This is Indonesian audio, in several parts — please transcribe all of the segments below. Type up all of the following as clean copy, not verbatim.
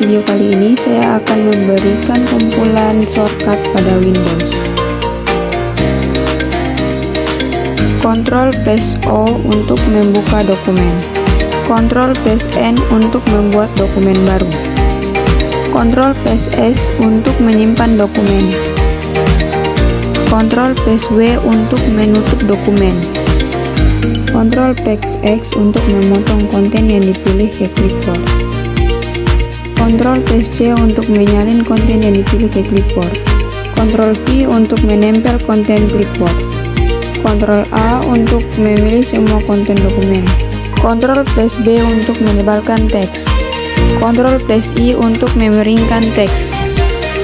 video kali ini saya akan memberikan kumpulan shortcut pada Windows. Ctrl+O untuk membuka dokumen. Ctrl+N untuk membuat dokumen baru. Ctrl+S untuk menyimpan dokumen. Ctrl+W untuk menutup dokumen. Ctrl+X untuk memotong konten yang dipilih ke clipboard. Ctrl+C untuk menyalin konten yang dipilih ke clipboard. Ctrl+V untuk menempel konten clipboard. Ctrl+A untuk memilih semua konten dokumen. Ctrl+B untuk menyebalkan teks. Ctrl+I untuk memeringkan teks.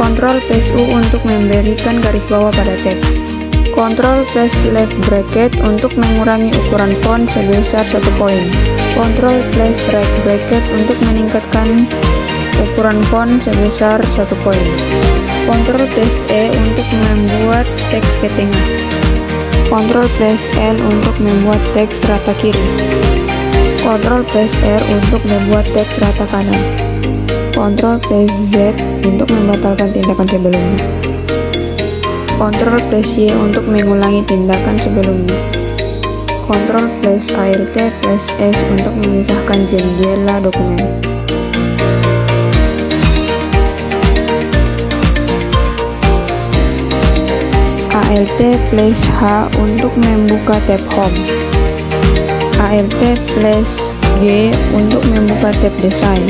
Ctrl+U untuk memberikan garis bawah pada teks. Ctrl+left bracket untuk mengurangi ukuran font sebesar 1 poin. Ctrl+right bracket untuk meningkatkan ukuran font sebesar 1 poin. Ctrl+E untuk membuat teks ke tengah. Ctrl+L untuk membuat teks rata kiri. Ctrl+R untuk membuat teks rata kanan. Ctrl+Z untuk membatalkan tindakan sebelumnya. Ctrl+Y untuk mengulangi tindakan sebelumnya. Ctrl+ALT+S untuk memisahkan jendela dokumen. ALT+H untuk membuka tab Home. ALT+G untuk membuka tab Desain.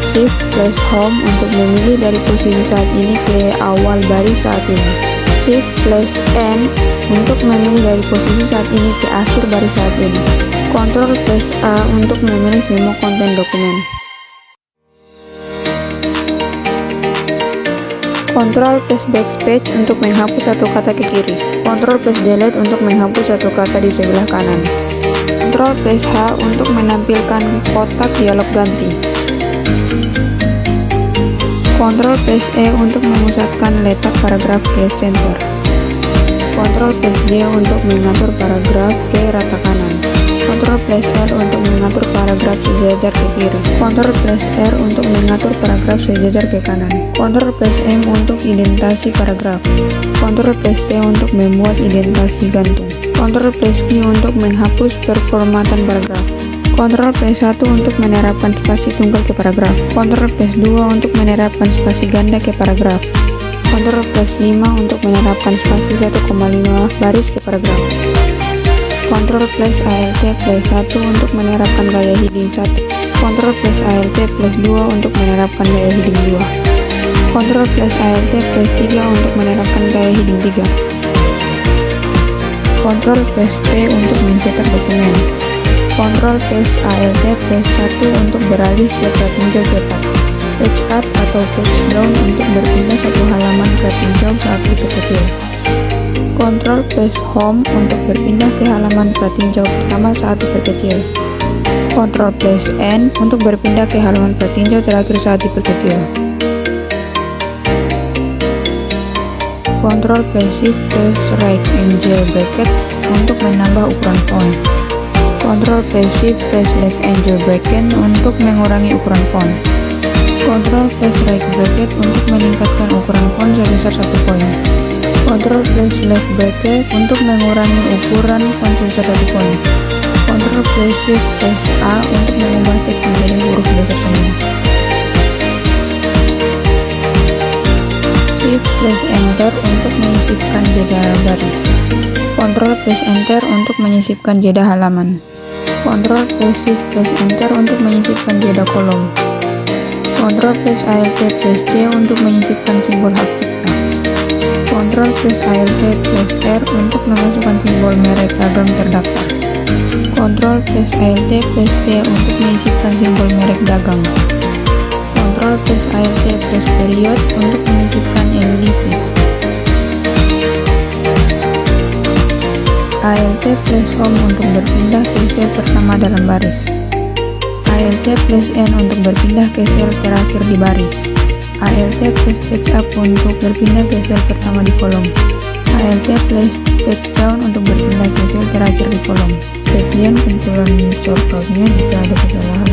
Shift+Home untuk memilih dari posisi saat ini ke awal baris saat ini. Shift+N untuk memilih dari posisi saat ini ke akhir baris saat ini. Ctrl+A untuk memilih semua konten dokumen. Ctrl+Backspace untuk menghapus satu kata ke kiri. Ctrl+Delete untuk menghapus satu kata di sebelah kanan. Ctrl+H untuk menampilkan kotak dialog ganti. Ctrl+E untuk memusatkan letak paragraf ke center. Ctrl+J untuk mengatur paragraf ke rata kanan. Ctrl+L untuk mengatur paragraf sejajar ke kiri. Ctrl+R untuk mengatur paragraf sejajar ke kanan. Ctrl+M untuk indentasi paragraf. Ctrl+T untuk membuat indentasi gantung. Ctrl+I untuk menghapus performatan paragraf. Ctrl+1 untuk menerapkan spasi tunggal ke paragraf. Ctrl+2 untuk menerapkan spasi ganda ke paragraf. Ctrl+5 untuk menerapkan spasi 1,5 baris ke paragraf. Ctrl+ALT+1 untuk menerapkan gaya heading 1. Ctrl+ALT+2 untuk menerapkan gaya heading 2. Ctrl+ALT+3 untuk menerapkan gaya heading 3. Ctrl+P untuk mencetak dokumen. Ctrl+ALT+1 untuk beralih ke pratinjau cetak. Page up atau page down untuk berpindah satu halaman pratinjau saat diperkecil. Ctrl+Home untuk berpindah ke halaman pratinjau pertama saat diperkecil. Ctrl+N untuk berpindah ke halaman pratinjau terakhir saat diperkecil. Ctrl+Shift+Right angle bracket untuk menambah ukuran font. Ctrl+Shift+Left angle bracket untuk mengurangi ukuran font. Ctrl+Right bracket untuk meningkatkan ukuran font sebesar 1 poin. Ctrl+Left bracket untuk mengurangi ukuran font sebesar 1 poin. Ctrl+Shift+A untuk mengubah teks menjadi huruf besar semua. Shift+Enter untuk menyisipkan jeda baris. Ctrl+Enter untuk menyisipkan jeda halaman. Ctrl+Shift+Enter untuk menyisipkan jeda kolom. Ctrl+ALT+C untuk menyisipkan simbol hak cipta. Ctrl+ALT+R untuk memasukkan simbol merek dagang terdaftar. Ctrl+ALT+T untuk menyisipkan simbol merek dagang. Ctrl+ALT+period untuk menyisipkan ellipsis. ALT+Home untuk berpindah ke sel pertama dalam baris. ALT+N untuk berpindah ke sel terakhir di baris. ALT+Page up untuk berpindah ke sel pertama di kolom. ALT+Page down untuk berpindah ke sel terakhir di kolom. Set Kemudian kumpulan shortcutnya jika ada kesalahan.